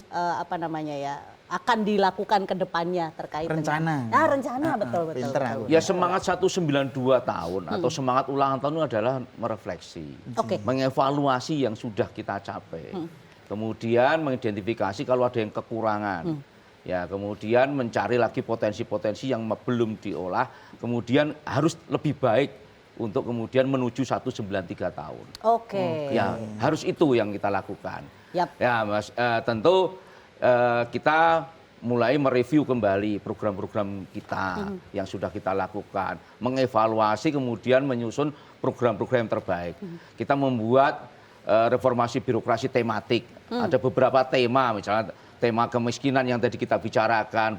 akan dilakukan ke depannya terkait Rencana. dengan rencana betul. Pinter aku. Ya semangat 192 tahun atau semangat ulang tahun itu adalah merefleksi, Oke. mengevaluasi yang sudah kita capai, kemudian mengidentifikasi kalau ada yang kekurangan, ya kemudian mencari lagi potensi-potensi yang belum diolah, kemudian harus lebih baik untuk kemudian menuju 193 tahun. Oke. Ya harus itu yang kita lakukan. Yap. Ya Mas, tentu kita mulai mereview kembali program-program kita yang sudah kita lakukan, mengevaluasi kemudian menyusun program-program yang terbaik. Kita membuat reformasi birokrasi tematik. Ada beberapa tema, misalnya tema kemiskinan yang tadi kita bicarakan,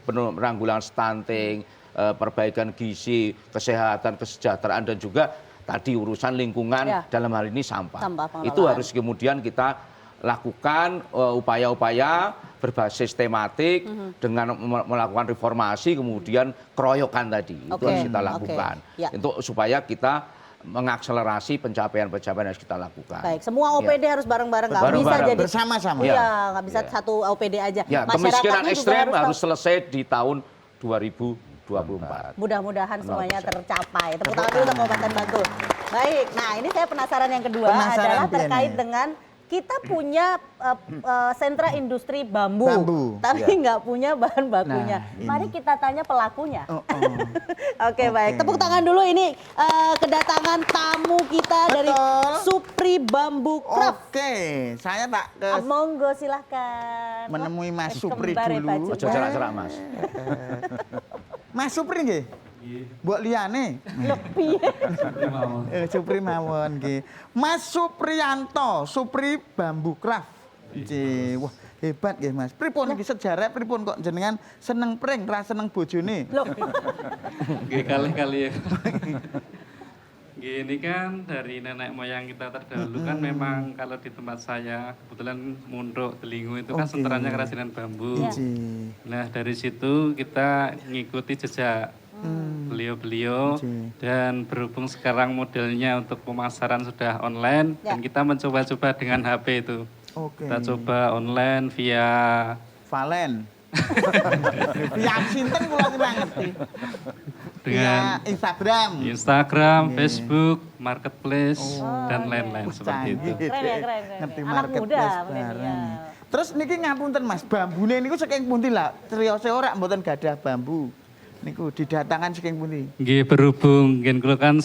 penanggulangan stunting, perbaikan gizi, kesehatan, kesejahteraan dan juga tadi urusan lingkungan dalam hal ini sampah. Itu harus kemudian kita lakukan upaya-upaya berbasis tematik dengan melakukan reformasi kemudian keroyokan tadi itu harus kita lakukan untuk supaya kita mengakselerasi pencapaian-pencapaian yang harus kita lakukan. Baik, semua OPD harus bareng-bareng, nggak bisa jadi bersama-sama. Iya, nggak bisa satu OPD aja. Ya, kemiskinan Masyarakatnya juga ekstrem harus tahu. selesai di tahun 2024. Mudah-mudahan semuanya tercapai. Tepuk tangan dulu untuk Kabupaten Bantul. Baik, nah ini saya penasaran yang kedua Penasaran, adalah Pian, terkait ya. dengan kita punya sentra industri bambu, tapi nggak punya bahan bakunya. Nah, Mari kita tanya pelakunya. Oke, Oke. baik. Tepuk tangan dulu ini kedatangan tamu kita dari Betul. Supri Bambu Craft. Oke, saya tak ke Monggo silahkan. menemui Mas Supri Kembali dulu. baju. Ojo cerak-cerak Mas. Mas Supri nggih? Mbok liyane. Supri mawon nggih. Mas Supriyanto, Supri Bambu Craft. Nggih, wah hebat nggih Mas. Pripun iki sejarah pripun kok jenengan seneng pring ra seneng bojone? Loh, Nggih, kali-kali ya. Nggih, ini kan dari nenek moyang kita terdahulu kan memang kalau di tempat saya kebetulan Munduk Delingo itu kan Oke. sentranya kerajinan bambu. Nggih. Nah dari situ kita ngikuti jejak beliau-beliau dan berhubung sekarang modelnya untuk pemasaran sudah online dan kita mencoba-coba dengan HP itu. Oke. Kita coba online via Valen. Via sinten kula ora ngerti. dengan Via Instagram. Instagram, Facebook, Marketplace dan lain-lain seperti itu. keren ya, keren. Ngerti Anak muda marketplace milenial. bareng. Terus niki ngapunten Mas, bambune niku saking pundi lah? Criyose ora mboten gadah bambu. Niku didatangkan saking pundi? Nggih, berhubung nggih kula kan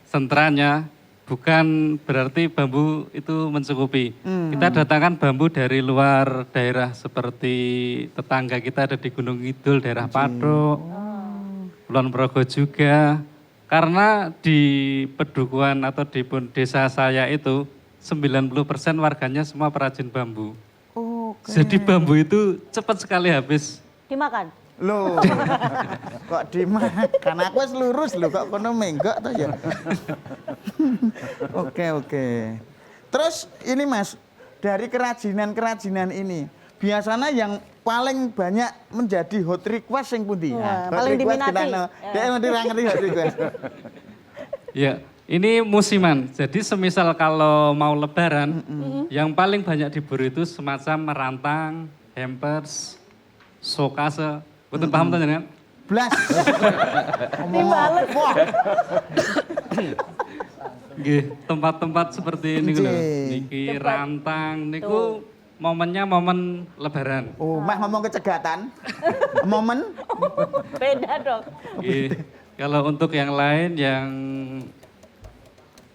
sentranya bukan berarti bambu itu mencukupi. Kita datangkan bambu dari luar daerah seperti tetangga kita ada di Gunung Kidul, daerah Patok, Kulon Progo juga. Karena di pedukuhan atau di desa saya itu 90% warganya semua perajin bambu. Jadi bambu itu cepat sekali habis. Dimakan. Loh, kok dimakan? Aku wis lurus lho, kok kono menggok to ya. Oke. Terus ini Mas, dari kerajinan-kerajinan ini, biasanya yang paling banyak menjadi hot request yang pundi? Wah, Hot paling request diminati. kita dia ngerti ra ngerti hot request. Ya, ini musiman. Jadi semisal kalau mau lebaran, yang paling banyak diburu itu semacam rantang, hampers, sokase. Betul paham tuh kan? Blas. Dibales. Wah, Nggih, tempat-tempat seperti ini lho. Nggih. Niki rantang, niku momennya momen lebaran. oh, mah ngomong kecegatan. Momen Beda dong. Nggih. Kalau untuk yang lain yang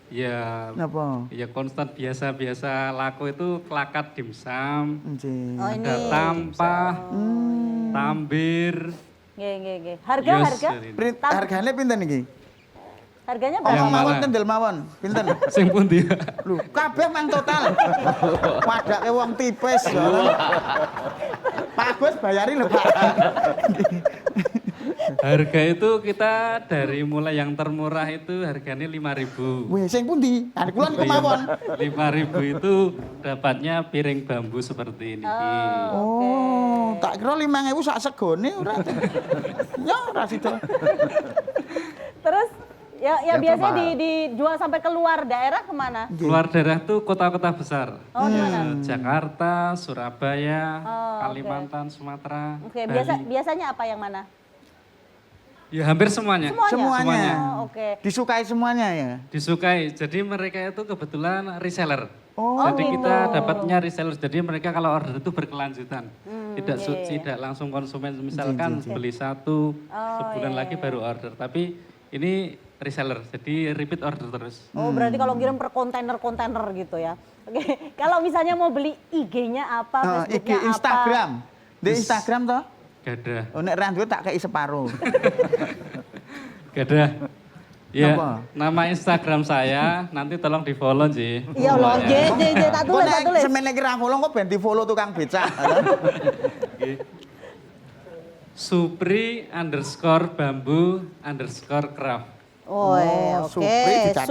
ya napa? ya konstan biasa-biasa laku itu kelakat dimsum, Nggih. Oh ini. ada tampah, tambir. Nggih. Harga. Harganya pinten iki? Harganya Apa berapa? Yang mawon mana? kendel mawon? Pinten? Sing pundi? Lho, kabeh mang total. Padake wong tipis. Pak Agus bayari lho, Pak. Harga itu kita dari mulai yang termurah itu harganya 5.000. Weh, sing pundi? Kan kula niku mawon. 5.000 itu dapatnya piring bambu seperti ini. Oh, tak kira 5.000 sak segone ora. Ya ora sida. Terus ya Yang biasanya termahal. dijual sampai keluar daerah kemana? Keluar daerah tuh kota-kota besar. Oh, di mana? Jakarta, Surabaya, Oh, Kalimantan, Sumatera, Oke, Bali. biasanya apa yang mana? Ya hampir semuanya. Semuanya. Oh, oke. Disukai semuanya ya. Disukai. Jadi mereka itu kebetulan reseller. Oh, Jadi gitu. kita dapatnya reseller. Jadi mereka kalau order itu berkelanjutan. Tidak iya, iya. tidak langsung konsumen. Misalkan beli satu, sebulan lagi baru order. Tapi ini reseller. Jadi repeat order terus. Oh, berarti kalau kirim per kontainer gitu ya. Oke, kalau misalnya mau beli IG-nya apa, IG Facebooknya apa? Instagram. Di Instagram toh? Gada. Oh, nek ra duwe tak kei separo. Gada. Ya, Apa? nama Instagram saya nanti tolong di follow sih. Iya loh, tak Kok tulis, tak nek tulis. semene iki ra follow kok ben di-follow tukang becak. Supri_bambu_craft. Oh, oke. Supri dicatet.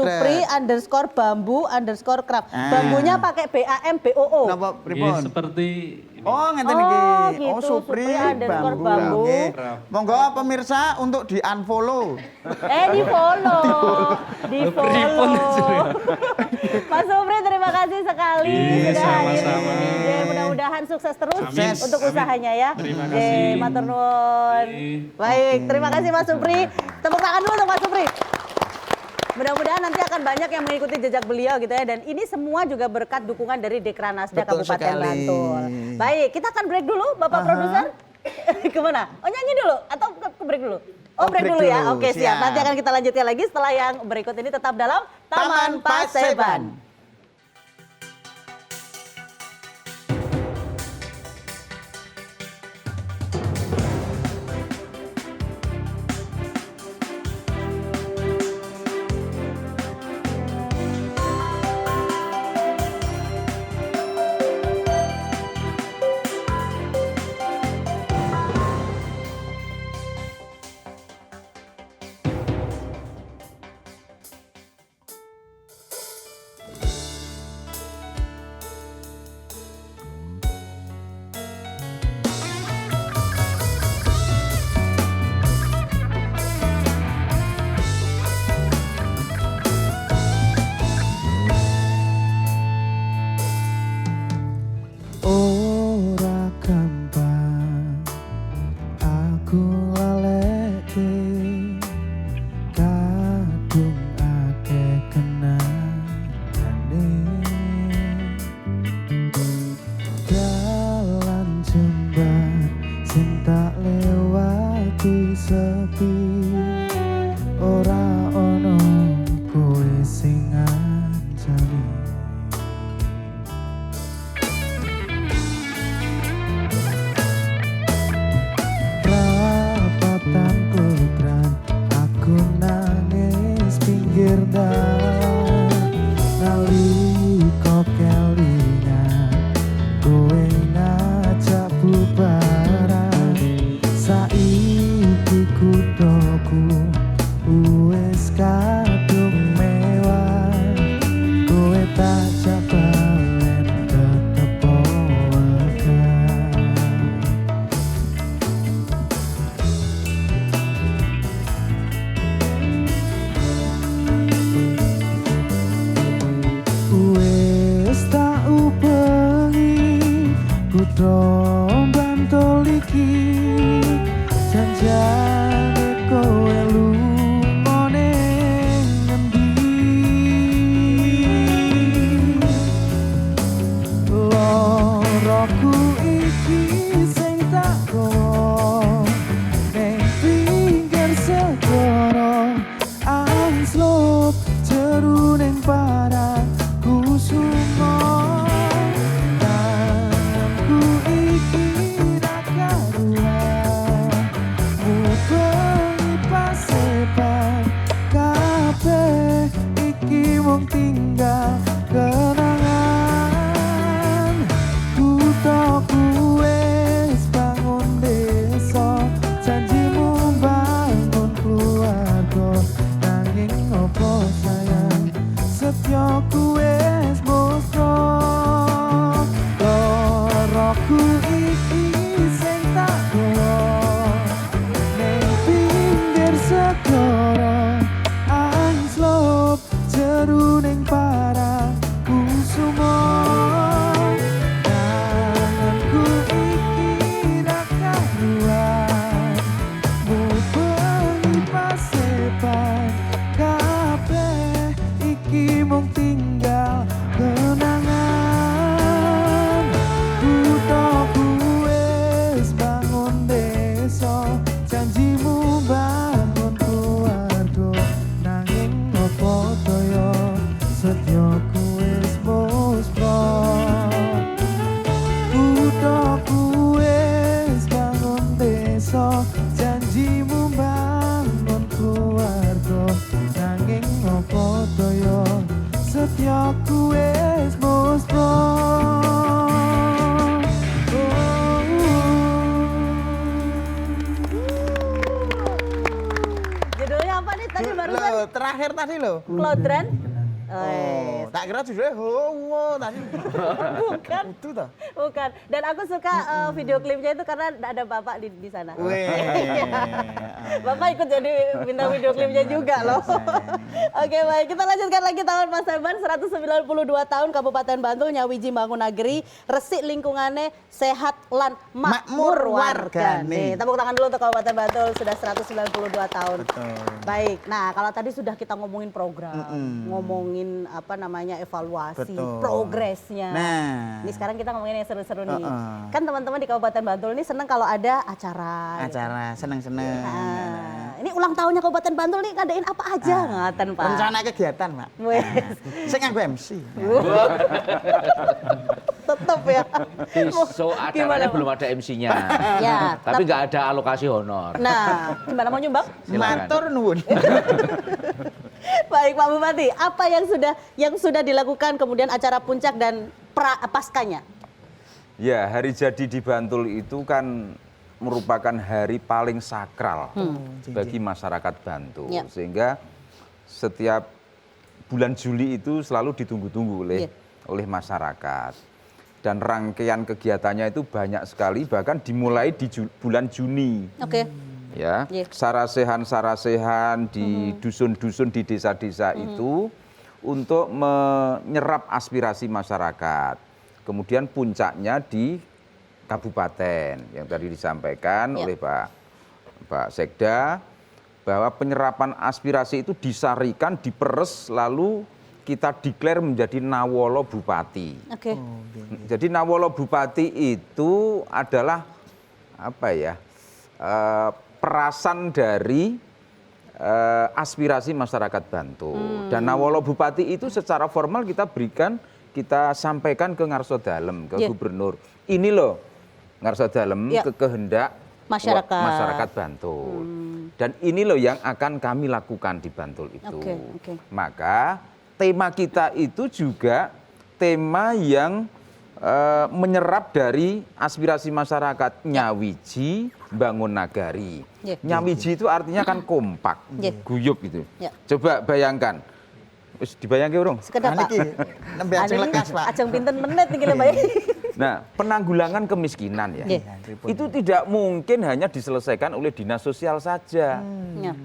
Supri_bambu_craft. Ah. Bambunya pakai BAMBOO. Napa Iya, pripun? seperti Oh, ngeten iki. Oh, gitu. Supri Supri_bambu. bambu. Oke. Craft. Monggo pemirsa untuk di-unfollow. Di follow. Di Pripun follow. Mas Supri, terima kasih sekali Iya, sudah hadir di sama-sama. sini. Ya, mudah-mudahan sukses terus Amin. untuk Amin. usahanya ya. Terima Ye, kasih. matur nuwun. Iya. Baik, terima kasih Mas Supri. Tepuk tangan dulu untuk Mas Supri. Mudah-mudahan nanti akan banyak yang mengikuti jejak beliau gitu ya. Dan ini semua juga berkat dukungan dari Dekranasda Betul Kabupaten sekali. Bantul. Baik, kita akan break dulu Bapak produser. Kemana? Oh, nyanyi dulu atau ke break dulu? Oh, break dulu ya. dulu, Oke, siap. siap. Nanti akan kita lanjutkan lagi setelah yang berikut ini tetap dalam Taman Paseban. Ora gampang aku laleke kadung ake kenangane dalan jembar sing tak lewati sepi ora ono kowe sing ngancani. Rapatan putran aku nangis pinggir dalan nalika kelingan kowe ngajak bubaran saiki kuthoku wis kadung mewah kowe tak jabalen tetep wegah. Wis tak ubengi kutho Bantul iki janjane kowe lunga ning ngendi loroku iki sing tak gowo ning pinggir segara anslop jeruning padang kusuma tanganku iki ra karuan mubengi paseban kabeh iki mung tinggal kenangan kuthoku wis bangun desa janjimu setyaku wis mosro. Loroku iki sing tak gawa ning pinggir segara anslop jeruning para kusuma. Tanganku iki ra karuan mubengi pasepan kabeh iki mung tinggal kenangan. Kuthaku wis bangun desa, janjimu bangun keluarga, nanging opo daya setyaku wis muspra. Kuthaku wis bangun desa, janjimu bangun keluarga, nanging opo daya setyaku wis muspra. Judulnya apa nih tadi barusan? Loh, terakhir tadi loh. Klodran? Oh, tak kira judulnya Howo tadi. Bukan. Itu toh. Bukan. Dan aku suka video klipnya itu karena ada bapak di sana. Weh. Bapak ikut jadi bintang video klipnya juga loh. Oke baik, kita lanjutkan lagi tahun Mas Eban, 192 tahun Kabupaten Bantul nyawiji bangun negeri, resik lingkungannya, sehat lan makmur wargane. Tepuk tangan dulu untuk Kabupaten Bantul, sudah 192 tahun. Betul. Baik, nah kalau tadi sudah kita ngomongin program, ngomongin apa namanya evaluasi, Betul. progresnya. Nah. Ini sekarang kita ngomongin yang seru-seru nih. Kan teman-teman di Kabupaten Bantul ini seneng kalau ada acara. gitu. Acara seneng-seneng. Nah, ini ulang tahunnya Kabupaten Bantul nih ngadain apa aja ngaten Pak? Rencana kegiatan, Pak. Wes, Saya nganggo MC. tetep ya. So Gimana, acaranya Pak? belum ada MC-nya. Ya, Tapi nggak ada alokasi honor. Nah, gimana mau nyumbang? Silakan. Matur nuwun. Baik Pak Bupati, apa yang sudah dilakukan kemudian acara puncak dan paskanya? Ya, hari jadi di Bantul itu kan merupakan hari paling sakral bagi masyarakat Bantul. Ya. Sehingga setiap bulan Juli itu selalu ditunggu-tunggu oleh masyarakat. Dan rangkaian kegiatannya itu banyak sekali, bahkan dimulai di bulan Juni. Oke. Ya, Iya. sarasehan di dusun-dusun di desa-desa itu untuk menyerap aspirasi masyarakat. Kemudian puncaknya di kabupaten yang tadi disampaikan oleh Pak Sekda, bahwa penyerapan aspirasi itu disarikan, diperes, lalu kita declare menjadi Nawolo Bupati. Oke. Jadi Nawolo Bupati itu adalah apa ya? Perasan dari aspirasi masyarakat Bantul. Dan Nawolo Bupati itu secara formal kita sampaikan ke Ngarso Dalem, ke gubernur. Ini loh Ngarso Dalem kehendak masyarakat Bantul. Dan ini loh yang akan kami lakukan di Bantul itu. Oke. Maka tema kita itu juga tema yang menyerap dari aspirasi masyarakat, nyawiji bangun nagari. Nyawiji itu artinya kan kompak, guyup gitu. Coba bayangkan, wis dibayangke urung? Sekedar Pak. Nembe ajeng lekas, Pak. Ajeng pinten menit iki lho Pak. Nah, penanggulangan kemiskinan ya, itu tidak mungkin hanya diselesaikan oleh dinas sosial saja,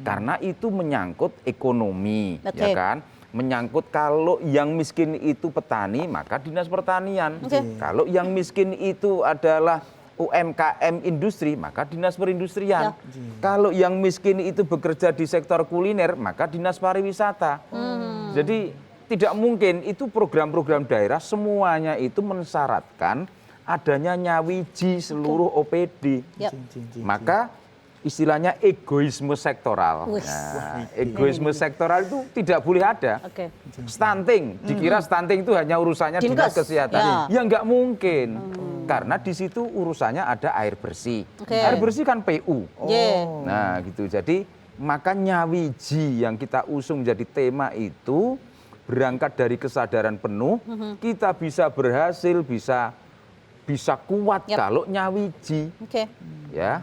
karena itu menyangkut ekonomi, ya kan? Menyangkut kalau yang miskin itu petani, maka dinas pertanian. Kalau yang miskin itu adalah UMKM industri, maka dinas perindustrian. Kalau yang miskin itu bekerja di sektor kuliner, maka dinas pariwisata. Jadi tidak mungkin itu program-program daerah semuanya itu mensyaratkan adanya nyawiji seluruh OPD. Maka istilahnya egoisme sektoral. Nah, egoisme sektoral itu tidak boleh ada. Stunting, dikira stunting itu hanya urusannya dinas kesehatan. Ya nggak mungkin. Karena di situ urusannya ada air bersih. Air bersih kan PU. Nah, gitu. Jadi maka nyawiji yang kita usung menjadi tema itu berangkat dari kesadaran penuh, kita bisa berhasil, bisa kuat kalau nyawiji. Ya.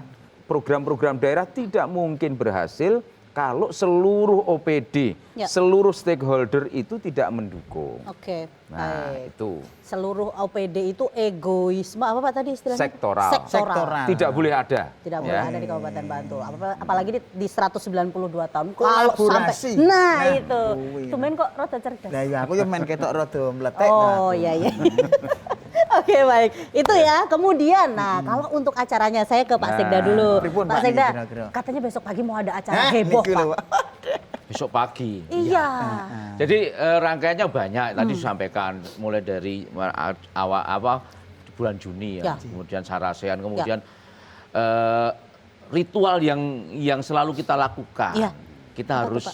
Program-program daerah tidak mungkin berhasil kalau seluruh OPD, Ya. seluruh stakeholder itu tidak mendukung. Oke, Nah, baik. itu Seluruh OPD itu egoisme apa Pak tadi istilahnya? Sektoral. Sektoral. tidak boleh ada. Tidak boleh Ya. ada di Kabupaten Bantul. Apalagi di 192 tahun. Kalau Kolaborasi. sampai, nah, Nah, itu. kuwi. Tumben kok rada cerdas. Lah ya aku yo main ketok rada meletek. Oh iya iya. Oke baik, itu ya. Kemudian, nah kalau untuk acaranya saya ke Pak Sekda dulu. pripun, Pak Pak, Sekda, nih, kira-kira? katanya besok pagi mau ada acara heboh niki Pak. lho, Pak. Besok pagi. Iya. Jadi rangkaiannya banyak. Tadi disampaikan mulai dari awal bulan Juni Ya. ya, kemudian Sarasean, kemudian ritual yang selalu kita lakukan. Ya. Kita Apa tuh, harus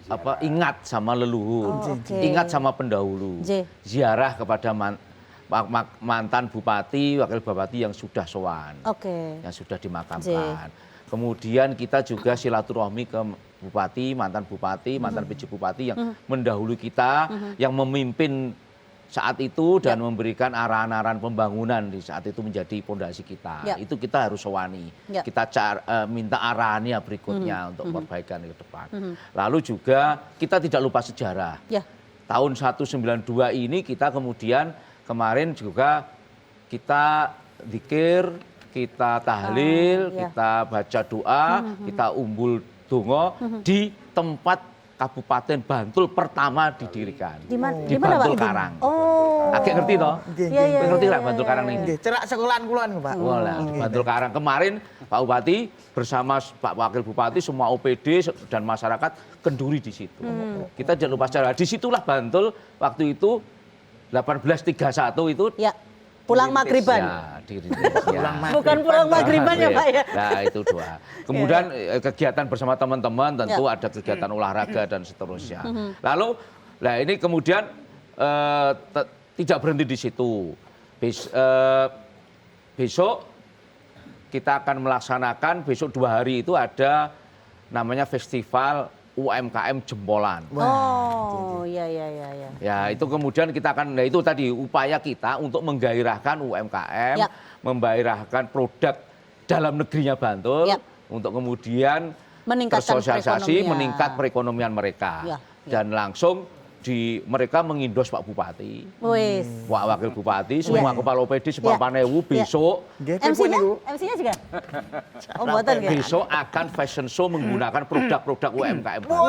Pak? ingat sama leluhur, Oh, oke. ingat sama pendahulu, J. ziarah kepada mantan bupati, wakil bupati yang sudah sowan, Oke. yang sudah dimakamkan. Kemudian kita juga silaturahmi ke bupati, mantan PJ bupati yang mendahului kita, yang memimpin saat itu dan memberikan arahan-arahan pembangunan di saat itu menjadi pondasi kita. Ya. Itu kita harus sewani. Ya. Kita minta arahannya berikutnya untuk perbaikan ke depan. Lalu juga kita tidak lupa sejarah. Ya. Tahun 192 ini kita kemudian kemarin juga kita zikir, kita tahlil, ya. kita baca doa, kita umbul dongo di tempat Kabupaten Bantul pertama didirikan. Di mana Di Pak? Bantul Karang. Oh. Agak ngerti toh? Iya, iya, Ngerti iya, lah iya, Bantul iya, Karang iya. ini. Nggih, cerak sekolahan kula niku, Pak. Wala, Bantul Karang. Kemarin Pak Bupati bersama Pak Wakil Bupati, semua OPD dan masyarakat kenduri di situ. Kita jangan lupa sejarah. Disitulah Bantul waktu itu 1831 itu Ya. Pulang maghriban. ya, dirintis, ya. Bukan pulang maghriban ya Pak ya. Nah itu doa. Kemudian kegiatan bersama teman-teman tentu ada kegiatan olahraga dan seterusnya. Lalu, nah ini kemudian tidak berhenti di situ. Besok kita akan melaksanakan, besok 2 hari itu ada namanya festival UMKM Jempolan. Oh, iya iya iya iya. Ya itu kemudian kita akan, nah itu tadi upaya kita untuk menggairahkan UMKM, Ya. menggairahkan produk dalam negerinya Bantul, Ya. untuk kemudian Meningkatkan bersosialisasi, perekonomian. meningkat perekonomian mereka. Ya, Dan langsung mereka mengindos Pak Bupati, Wis. Pak Wakil Bupati, semua kepala OPD, semua Ya. Panewu besok Nggih, pripun MC-nya? niku? MC-nya juga? Oh, mboten nggih. besok akan fashion show menggunakan produk-produk UMKM Bantul.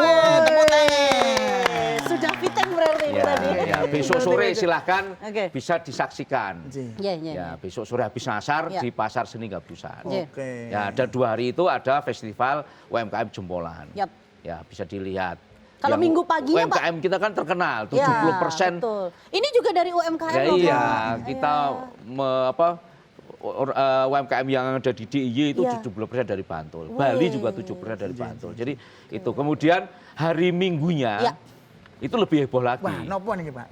Sudah fitting berarti Ya, tadi. ya, besok sore silahkan Oke. bisa disaksikan. Iya iya. Ya, besok sore habis asar Ya. di Pasar Seni Gabusan. Iya. Oke. Ya, ada 2 hari itu ada festival UMKM Jempolan. Yap. Ya, bisa dilihat. Kalau Yang minggu paginya, Pak? UMKM kita kan terkenal, Ya, 70%. betul. Ini juga dari UMKM Ya loh, iya, Pak. kita UMKM yang ada di DIY itu Iya. 70% dari Bantul. Wih. Bali juga 70% dari Bantul. Jadi itu kemudian hari Minggunya Ya. itu lebih heboh lagi. Wah, nopo niki, Pak?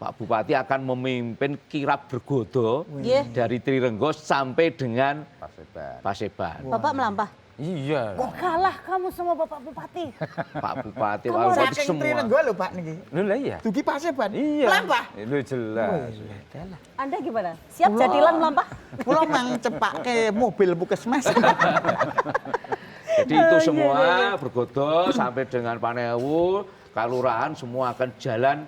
Pak Bupati akan memimpin kirap bergodo Nggih. dari Trirenggo sampai dengan Paseban. Paseban. Bapak melampah. Iya. Kalah kamu sama Bapak Bupati. Pak Bupati, Pak Kamu Bupati saking semua. Trirenggo lho, Pak niki. Lho lah iya. Dugi Paseban. Iya. Melampah. Itu jelas. Anda gimana? Siap jadilan melampah? Kula mang cepake mobil puskesmas. Jadi itu semua bergodo sampai dengan Panewu, Kalurahan semua akan jalan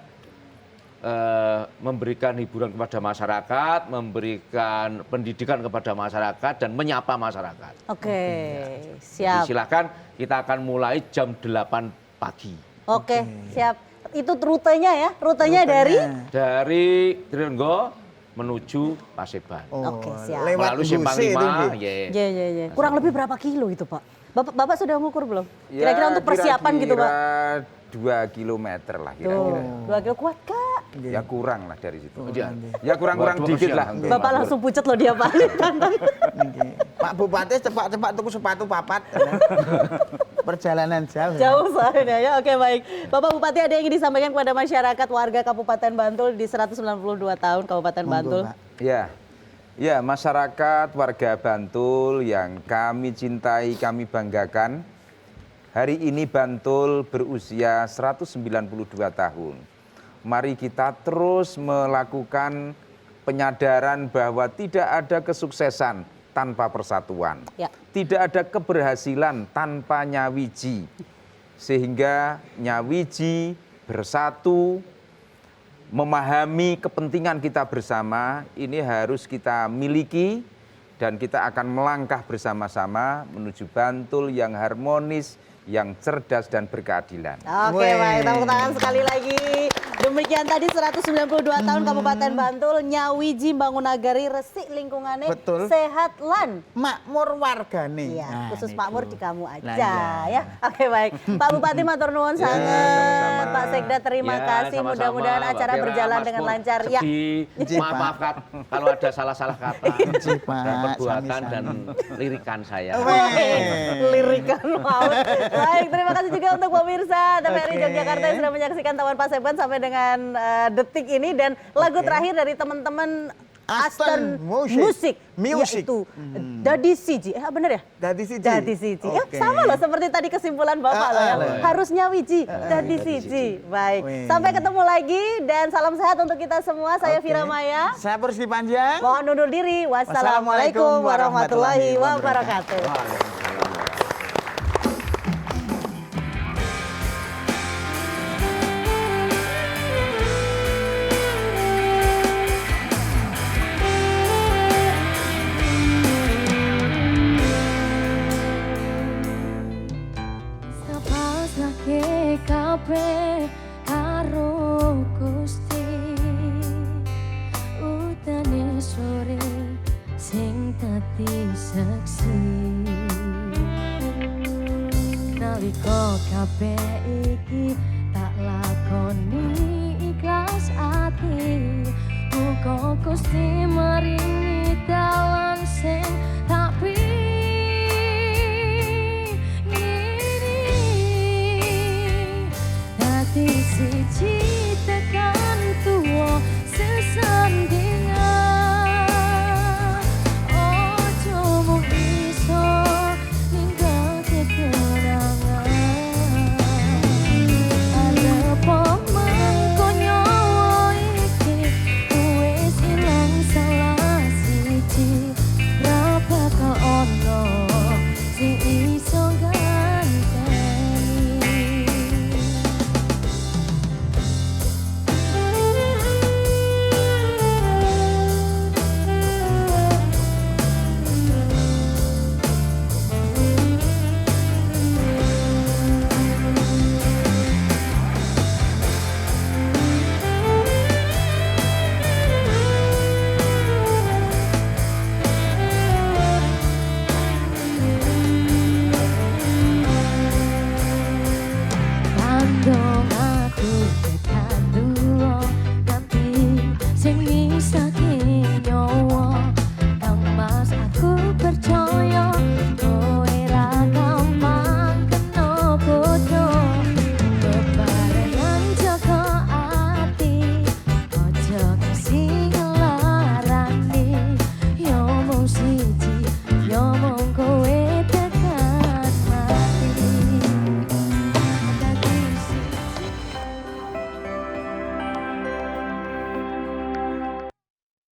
memberikan hiburan kepada masyarakat, memberikan pendidikan kepada masyarakat dan menyapa masyarakat. Oke, Jadi siap. silakan kita akan mulai jam 8 pagi. Oke, siap. Itu rutenya ya? Rutenya dari? Dari Trirenggo menuju Paseban. Oke, siap. Lewat Melalui Simpang Guse itu 5, nggih. ya. Iya, iya, iya. Kurang lebih berapa kilo itu, Pak? Bapak sudah mengukur belum? Ya, Kira-kira untuk persiapan gitu, Pak? 2 kilometer lah Tuh, kira-kira. 2 kilo kuat, Kak. Ya kurang lah dari situ. Ya. Ya kurang-kurang Waduh, dikit lah. siang. Bapak langsung pucet loh dia, Pak. Niki. Pak Bupati cepat-cepat tuku sepatu papat. Perjalanan jauh. Jauh soalnya ya. Oke, baik. Bapak Bupati ada yang ingin disampaikan kepada masyarakat warga Kabupaten Bantul di 192 tahun Kabupaten Monggo, Bantul? Pak. Ya, masyarakat warga Bantul yang kami cintai, kami banggakan. Hari ini Bantul berusia 192 tahun. Mari kita terus melakukan penyadaran bahwa tidak ada kesuksesan tanpa persatuan. Ya. Tidak ada keberhasilan tanpa nyawiji. Sehingga nyawiji bersatu, memahami kepentingan kita bersama, ini harus kita miliki dan kita akan melangkah bersama-sama menuju Bantul yang harmonis, yang cerdas dan berkeadilan. Oke, baik, tepuk tangan sekali lagi. Demikian tadi 192 tahun Kabupaten Bantul, nyawiji bangun nagari, resik lingkungannya, Betul. sehat lan. Makmur wargane. Iya, Nah, khusus niku. makmur di kamu aja Nah, iya. ya. Oke, baik. Pak Bupati matur nuwun sangat. sama-sama. Pak Sekda terima Ya, kasih. sama-sama, Mudah-mudahan Mbak acara Vera, berjalan Mas dengan Pur, lancar ya. Sedih, maaf kalau ada salah-salah kata Iji, Pak. dan perbuatan Sami-sami. dan lirikan saya. Lirikan maut. Baik, terima kasih juga untuk pemirsa TVRI Oke. Yogyakarta yang sudah menyaksikan Tawan Paseban sampai dengan detik ini, dan lagu terakhir dari teman-teman Aston Music, yaitu Dadi Siji. Bener ya? Dadi siji. Dadi Siji. Ya, Oke. sama loh seperti tadi kesimpulan Bapak loh ya. Harusnya Wiji, Dadi Siji. Baik. Wih. Sampai ketemu lagi dan salam sehat untuk kita semua. Saya Oke. Vira Maya. Saya Persky Panjang. Mohon undur diri. Wassalamualaikum warahmatullahi wabarakatuh. Sapasake kabeh karo Gusti, utane sore sing dadi saksi. Nalika kabeh iki tak lakoni ikhlas ati, muga Gusti